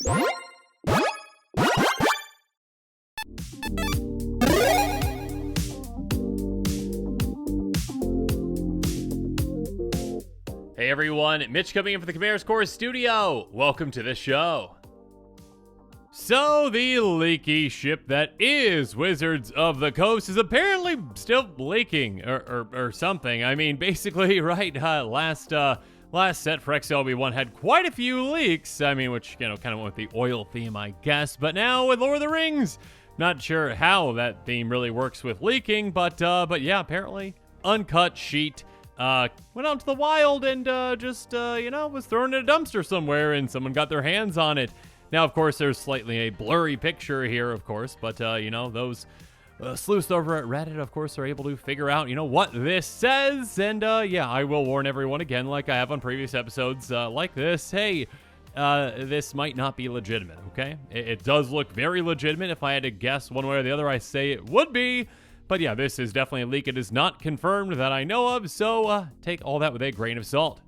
Hey everyone, Mitch coming in for the Chimera's Core Studio. Welcome to the show. So, the leaky ship that is Wizards of the Coast is apparently still leaking, or something. I mean, basically, right, last set for XLB1 had quite a few leaks. I mean, which, kind of went with the oil theme, I guess. But now with Lord of the Rings, not sure how that theme really works with leaking, but yeah, apparently, uncut sheet went out to the wild and just was thrown in a dumpster somewhere and someone got their hands on it. Now, of course, there's slightly a blurry picture here, of course, but those sleuths over at Reddit, of course, are able to figure out, what this says. And yeah, I will warn everyone again, like I have on previous episodes like this. Hey, this might not be legitimate, okay? It does look very legitimate. If I had to guess one way or the other, I say it would be. But yeah, this is definitely a leak. It is not confirmed that I know of, so take all that with a grain of salt.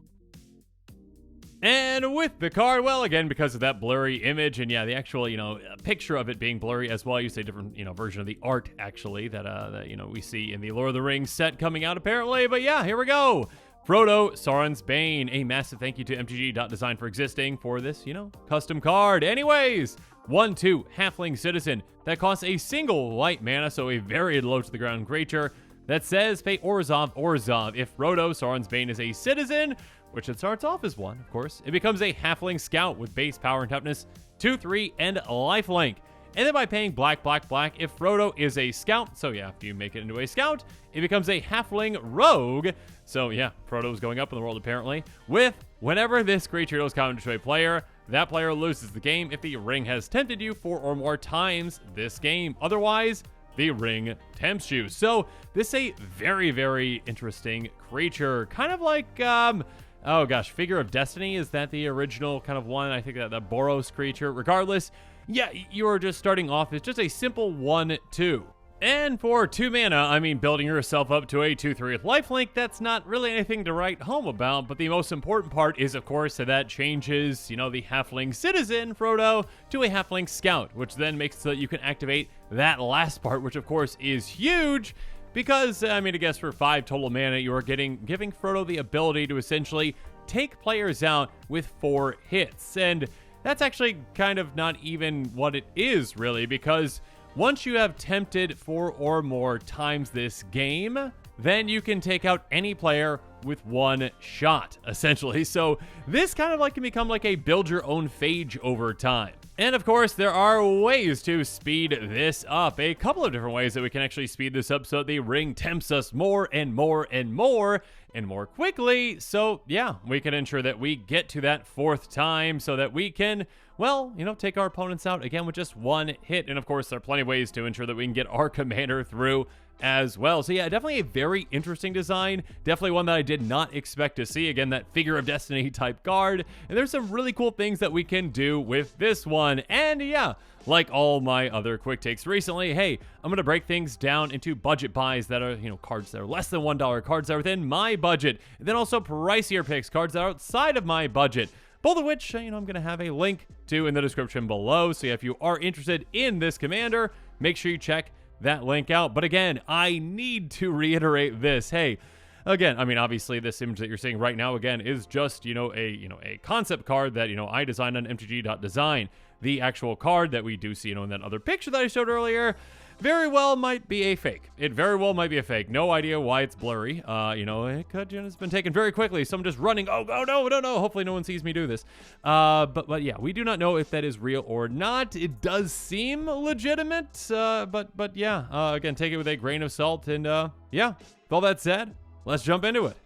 And with the card, well, again, because of that blurry image, and yeah, the actual, picture of it being blurry as well. I use a different, version of the art, actually, that we see in the Lord of the Rings set coming out, apparently. But yeah, here we go. Frodo Sauron's Bane. A massive thank you to MTG.design for existing for this, custom card. Anyways, 1/2 Halfling Citizen that costs a single white mana, so a very low to the ground creature that says pay Orzhov. If Frodo Sauron's Bane is a citizen, which it starts off as one, of course, it becomes a Halfling Scout with base power and toughness, 2/3, and lifelink. And then by paying black, if Frodo is a scout, so yeah, if you make it into a scout, it becomes a Halfling Rogue. So yeah, Frodo's going up in the world apparently. With whenever this creature goes counter to a player, that player loses the game if the ring has tempted you 4 or more times this game. Otherwise, the ring tempts you. So this is a very, very interesting creature. Kind of like, oh gosh, Figure of Destiny. Is that the original kind of one? I think that the Boros creature. Regardless, yeah, you are just starting off as just a simple 1/2. And for 2 mana, I mean, building yourself up to a 2/3 with lifelink, that's not really anything to write home about, but the most important part is, of course, that changes, the Halfling Citizen, Frodo, to a Halfling Scout, which then makes it so that you can activate that last part, which, of course, is huge, because, I mean, I guess for 5 total mana, you are giving Frodo the ability to essentially take players out with 4 hits, and that's actually kind of not even what it is, really, because once you have tempted 4 or more times this game, then you can take out any player with 1 shot, essentially. So this kind of can become like a build your own phage over time. And of course, there are ways to speed this up. A couple of different ways that we can actually speed this up so the ring tempts us more and more and more and more quickly. So yeah, we can ensure that we get to that 4th time so that we can, well, take our opponents out again with just 1 hit. And of course, there are plenty of ways to ensure that we can get our commander through as well. So yeah, definitely a very interesting design. Definitely one that I did not expect to see. Again, that Figure of Destiny type card. And there's some really cool things that we can do with this one. And yeah, like all my other quick takes recently, hey, I'm going to break things down into budget buys that are, cards that are less than $1, cards that are within my budget. And then also pricier picks, cards that are outside of my budget. Both of which, I'm going to have a link to in the description below. So if you are interested in this commander, make sure you check that link out. But again, I need to reiterate this. Hey, again, I mean, obviously this image that you're seeing right now, again, is just, a concept card that, I designed on MTG.design. The actual card that we do see, in that other picture that I showed earlier, very well might be a fake. It very well might be a fake. No idea why it's blurry. It could, it's been taken very quickly. So I'm just running. Oh, no. Hopefully no one sees me do this. But yeah, we do not know if that is real or not. It does seem legitimate. But yeah, again, take it with a grain of salt. And yeah, with all that said, let's jump into it.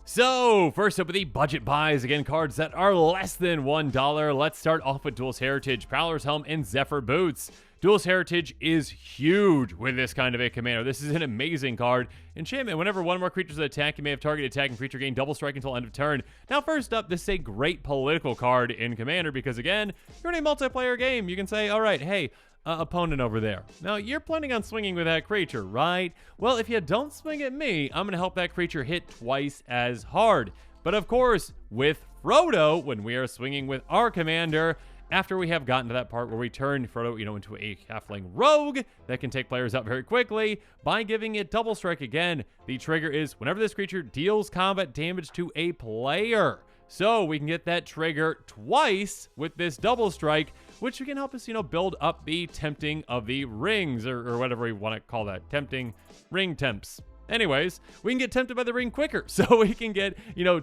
So, first up with the budget buys, again, cards that are less than $1. Let's start off with Duel's Heritage, Prowler's Helm, and Zephyr Boots. Duel's Heritage is huge with this kind of a commander. This is an amazing card. Enchantment, whenever one or more creatures attack, you may have targeted attacking creature gain double strike until end of turn. Now, first up, this is a great political card in Commander because, again, you're in a multiplayer game. You can say, all right, hey, opponent over there. Now, you're planning on swinging with that creature, right? Well, if you don't swing at me, I'm going to help that creature hit twice as hard. But of course, with Frodo, when we are swinging with our commander, after we have gotten to that part where we turn Frodo, into a halfling rogue that can take players out very quickly by giving it double strike again. The trigger is whenever this creature deals combat damage to a player. So we can get that trigger twice with this double strike, which can help us, build up the tempting of the rings, or whatever we want to call that. Tempting ring temps. Anyways, we can get tempted by the ring quicker, so we can get,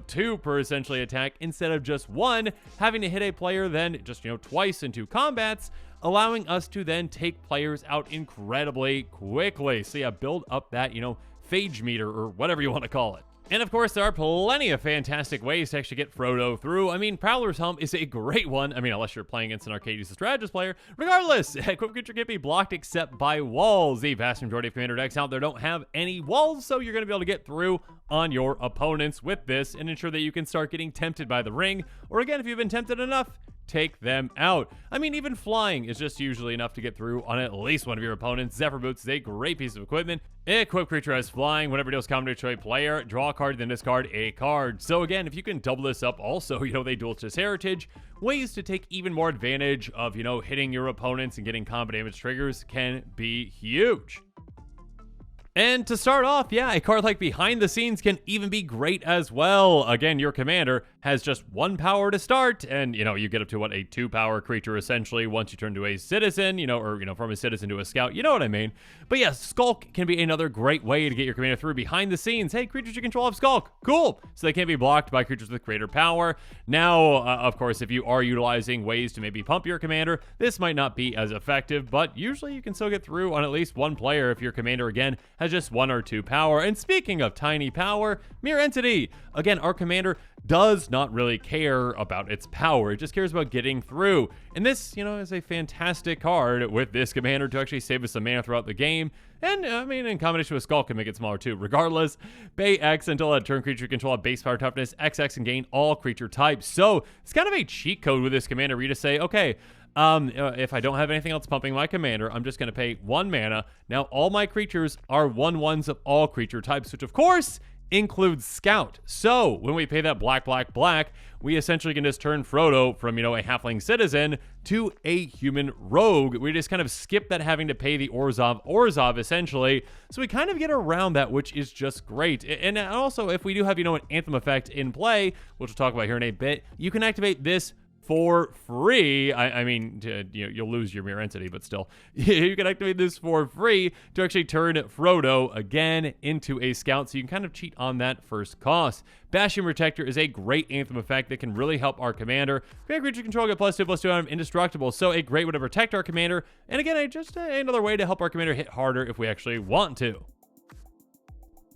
2 per essentially attack instead of just 1, having to hit a player then just, twice in 2 combats, allowing us to then take players out incredibly quickly. So yeah, build up that, phage meter or whatever you want to call it. And of course, there are plenty of fantastic ways to actually get Frodo through. I mean, Prowler's Helm is a great one. I mean, unless you're playing against an Arcades strategist player. Regardless, equipped creature can't be blocked except by walls. The vast majority of commander decks out there don't have any walls, so you're going to be able to get through on your opponents with this and ensure that you can start getting tempted by the ring. Or again, if you've been tempted enough, take them out. I mean, even flying is just usually enough to get through on at least one of your opponents. Zephyr Boots is a great piece of equipment. Equipped creature has flying. Whenever it deals combat to a player, draw a card, then discard a card. So again, if you can double this up also, they duelist heritage. Ways to take even more advantage of, hitting your opponents and getting combat damage triggers can be huge. And to start off, yeah, a card like Behind the Scenes can even be great as well. Again, your commander has just 1 power to start, and, you get up to, a 2-power creature, essentially, once you turn to a citizen, or, from a citizen to a scout, you know what I mean. But yeah, Skulk can be another great way to get your commander through Behind the Scenes. Hey, creatures you control have Skulk. Cool. So they can't be blocked by creatures with greater power. Now, of course, if you are utilizing ways to maybe pump your commander, this might not be as effective, but usually you can still get through on at least 1 player if your commander, again, has just 1 or 2 power. And speaking of tiny power, Mirror Entity. Again, our commander does not really care about its power. It just cares about getting through. And this, is a fantastic card with this commander to actually save us some mana throughout the game. And, in combination with Skull can make it smaller too. Regardless, pay X until a turn creature control a base power toughness XX and gain all creature types. So it's kind of a cheat code with this commander where you just say, okay, if I don't have anything else pumping my commander, I'm just going to pay 1 mana. Now, all my creatures are 1/1s of all creature types, which of course includes Scout. So when we pay that black, we essentially can just turn Frodo from, a halfling citizen to a human rogue. We just kind of skip that having to pay the Orzhov essentially. So we kind of get around that, which is just great. And also, if we do have, an Anthem effect in play, which we'll talk about here in a bit, you can activate this for free. I mean, you'll lose your Mirror Entity, but still, you can activate this for free to actually turn Frodo again into a scout, so you can kind of cheat on that first cost. Bastion Protector is a great Anthem effect that can really help our commander. Great creature control, get +2/+2 out of Indestructible, so a great way to protect our commander, and again, just another way to help our commander hit harder if we actually want to.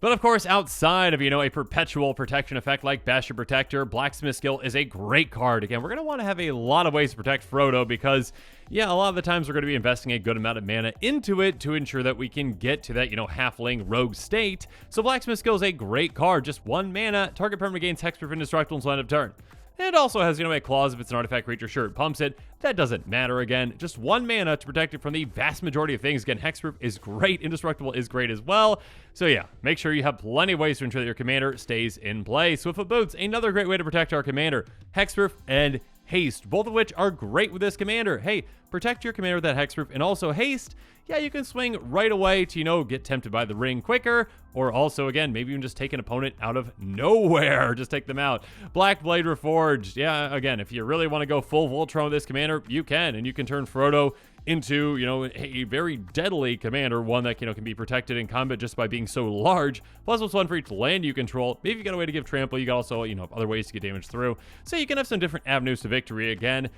But of course, outside of, a perpetual protection effect like Bastion Protector, Blacksmith Skill is a great card. Again, we're going to want to have a lot of ways to protect Frodo because, yeah, a lot of the times we're going to be investing a good amount of mana into it to ensure that we can get to that, halfling rogue state. So Blacksmith Skill is a great card. Just 1 mana, target permanent gains hexproof indestructible until end of turn. It also has, a clause if it's an artifact creature. Sure, it pumps it. That doesn't matter again. Just 1 mana to protect it from the vast majority of things. Again, hexproof is great. Indestructible is great as well. So yeah, make sure you have plenty of ways to ensure that your commander stays in play. Swiftfoot Boots, another great way to protect our commander. Hexproof and haste, both of which are great with this commander. Hey, protect your commander with that hexproof and also haste. Yeah, you can swing right away to, get tempted by the ring quicker, or also, again, maybe even just take an opponent out of nowhere. Just take them out. Black Blade Reforged. Yeah, again, if you really want to go full Voltron with this commander, you can, and you can turn Frodo into, a very deadly commander, one that, can be protected in combat just by being so large. +1 for each land you control. Maybe you got a way to give trample. You got also, other ways to get damage through. So you can have some different avenues to victory again.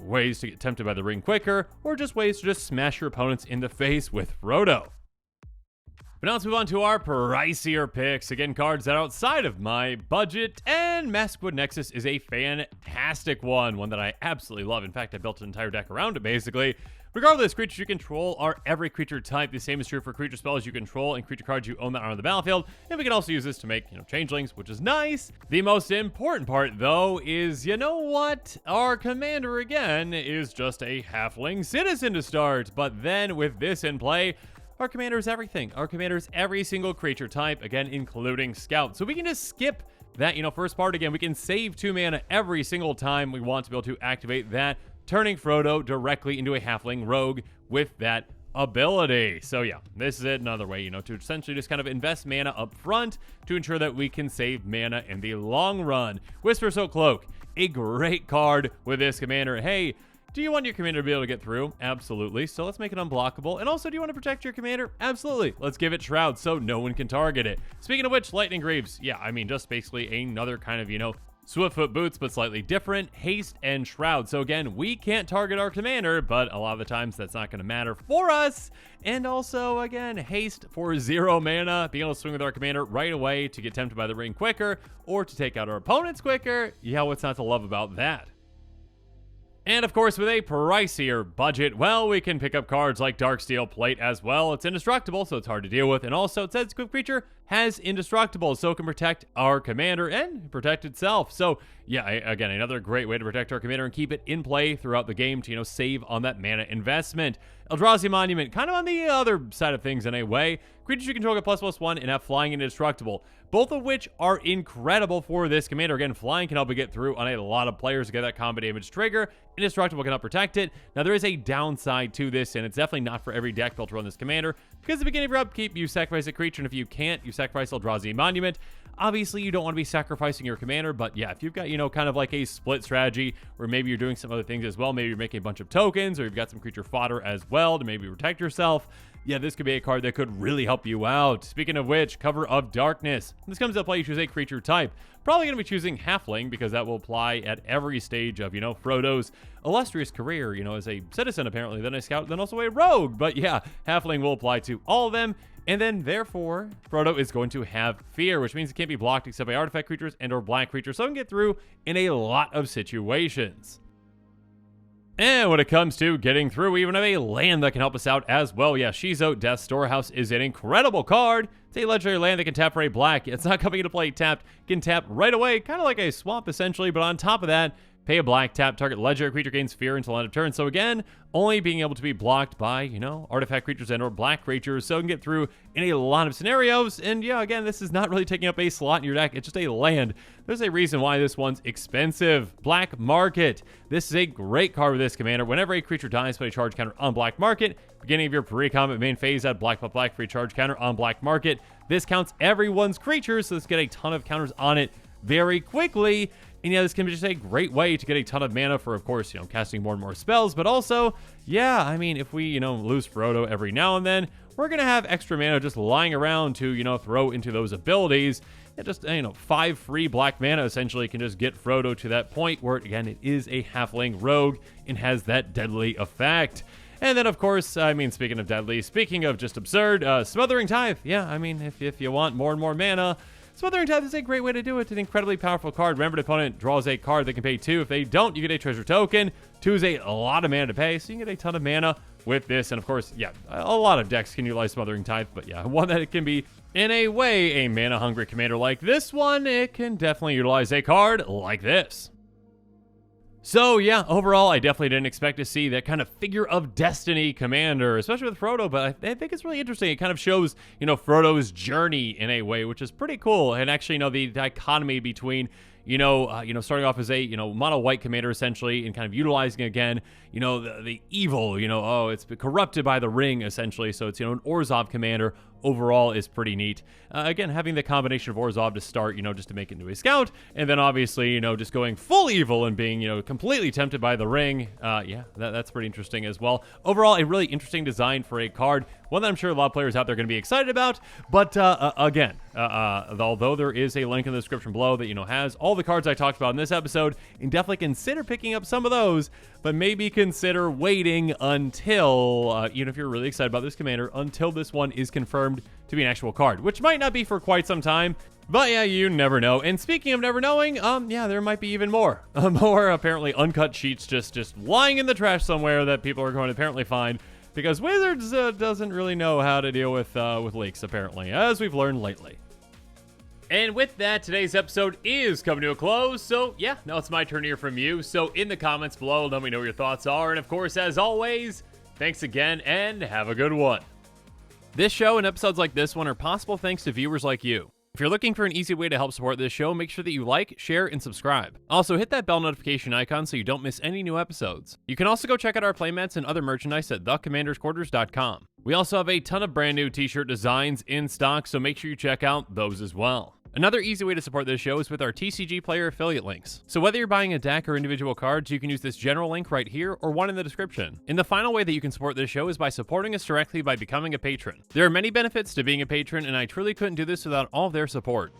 Ways to get tempted by the ring quicker, or just ways to just smash your opponents in the face with Frodo. But now let's move on to our pricier picks. Again, cards that are outside of my budget, and Maskwood Nexus is a fantastic one that I absolutely love. In fact, I built an entire deck around it, basically. Regardless, creatures you control are every creature type. The same is true for creature spells you control and creature cards you own that are on the battlefield. And we can also use this to make, changelings, which is nice. The most important part, though, is, what? Our commander, again, is just a halfling citizen to start. But then, with this in play, our commander is everything. Our commander is every single creature type, again, including scout. So we can just skip that, first part, again, we can save 2 mana every single time we want to be able to activate that, turning Frodo directly into a halfling rogue with that ability. So yeah, this is another way, to essentially just kind of invest mana up front to ensure that we can save mana in the long run. Whispersoak Cloak, a great card with this commander. Hey, do you want your commander to be able to get through? Absolutely. So let's make it unblockable. And also, do you want to protect your commander? Absolutely. Let's give it Shroud so no one can target it. Speaking of which, Lightning Greaves. Yeah, I mean, just basically another kind of, Swiftfoot Boots, but slightly different. Haste and Shroud. So again, we can't target our commander, but a lot of the times that's not going to matter for us. And also, again, Haste for 0 mana, being able to swing with our commander right away to get tempted by the ring quicker, or to take out our opponents quicker. Yeah, what's not to love about that? And of course, with a pricier budget, well, we can pick up cards like Darksteel Plate as well. It's indestructible, so it's hard to deal with. And also, it says equipped creature has indestructible, so it can protect our commander and protect itself. So yeah, again, another great way to protect our commander and keep it in play throughout the game to, save on that mana investment. Eldrazi Monument, kind of on the other side of things in a way. Creatures you control get ++1 and have flying and indestructible, both of which are incredible for this commander. Again, flying can help it get through on a lot of players to get that combo damage trigger. Indestructible can help protect it. Now, there is a downside to this, and it's definitely not for every deck built to run this commander, because at the beginning of your upkeep, you sacrifice a creature, and if you can't, you sacrifice Eldrazi Monument. Obviously, you don't want to be sacrificing your commander, but yeah, if you've got, kind of like a split strategy, where maybe you're doing some other things as well, maybe you're making a bunch of tokens, or you've got some creature fodder as well to maybe protect yourself, yeah, this could be a card that could really help you out. Speaking of which, Cover of Darkness. This comes into play, you choose a creature type. Probably going to be choosing Halfling, because that will apply at every stage of, Frodo's illustrious career, as a citizen, apparently, then a scout, then also a rogue. But yeah, Halfling will apply to all of them. And then, therefore, Frodo is going to have Fear, which means it can't be blocked except by artifact creatures and or black creatures, so it can get through in a lot of situations. And when it comes to getting through, we even have a land that can help us out as well. Yeah, Shizo, Death Storehouse, is an incredible card. It's a legendary land that can tap for a black. It's not coming into play tapped. It can tap right away, kind of like a swamp, essentially. But on top of that, pay a black, tap, target legendary creature gains Fear until end of turn. So again, only being able to be blocked by, artifact creatures and or black creatures. So it can get through in a lot of scenarios. And yeah, again, this is not really taking up a slot in your deck. It's just a land. There's a reason why this one's expensive. Black Market. This is a great card with this commander. Whenever a creature dies, put a charge counter on Black Market. Beginning of your pre-combat main phase, add black for a charge counter on Black Market. This counts everyone's creatures, so let's get a ton of counters on it very quickly. And yeah, this can be just a great way to get a ton of mana for, of course, casting more and more spells. But also, yeah, I mean, if we, lose Frodo every now and then, we're going to have extra mana just lying around to, throw into those abilities. It just, 5 free black mana essentially can just get Frodo to that point where, again, it is a halfling rogue and has that deadly effect. And then, of course, speaking of deadly, speaking of just absurd, Smothering Tithe. Yeah, if you want more and more mana, Smothering Tithe is a great way to do it. It's an incredibly powerful card. Remember, the opponent draws a card they can pay 2. If they don't, you get a treasure token. 2 is a lot of mana to pay, so you can get a ton of mana with this. And of course, yeah, a lot of decks can utilize Smothering Tithe, but yeah, one that it can be, in a way, a mana-hungry commander like this one, it can definitely utilize a card like this. So yeah, overall, I definitely didn't expect to see that kind of figure of destiny commander, especially with Frodo, but I think it's really interesting. It kind of shows, Frodo's journey in a way, which is pretty cool. And actually, the dichotomy between, starting off as a, mono white commander essentially, and kind of utilizing again, the evil, it's corrupted by the ring essentially. So it's, an Orzhov commander overall is pretty neat. Again, having the combination of Orzhov to start, just to make it into a scout, and then obviously, just going full evil and being, completely tempted by the ring. Yeah, that's pretty interesting as well. Overall, a really interesting design for a card, one that I'm sure a lot of players out there are going to be excited about. But again, although there is a link in the description below that, has all the cards I talked about in this episode, and definitely consider picking up some of those, but maybe consider waiting until, if you're really excited about this commander, until this one is confirmed to be an actual card, which might not be for quite some time. But yeah, you never know. And speaking of never knowing, yeah, there might be even more. More apparently uncut sheets just lying in the trash somewhere that people are going to apparently find, because Wizards doesn't really know how to deal with leaks, apparently, as we've learned lately. And with that, today's episode is coming to a close. So yeah, now it's my turn to hear from you. So in the comments below, let me know what your thoughts are. And of course, as always, thanks again and have a good one. This show and episodes like this one are possible thanks to viewers like you. If you're looking for an easy way to help support this show, make sure that you like, share, and subscribe. Also, hit that bell notification icon so you don't miss any new episodes. You can also go check out our playmats and other merchandise at thecommandersquarters.com. We also have a ton of brand new t-shirt designs in stock, so make sure you check out those as well. Another easy way to support this show is with our TCG Player affiliate links. So whether you're buying a deck or individual cards, you can use this general link right here or one in the description. And the final way that you can support this show is by supporting us directly by becoming a patron. There are many benefits to being a patron, and I truly couldn't do this without all of their support.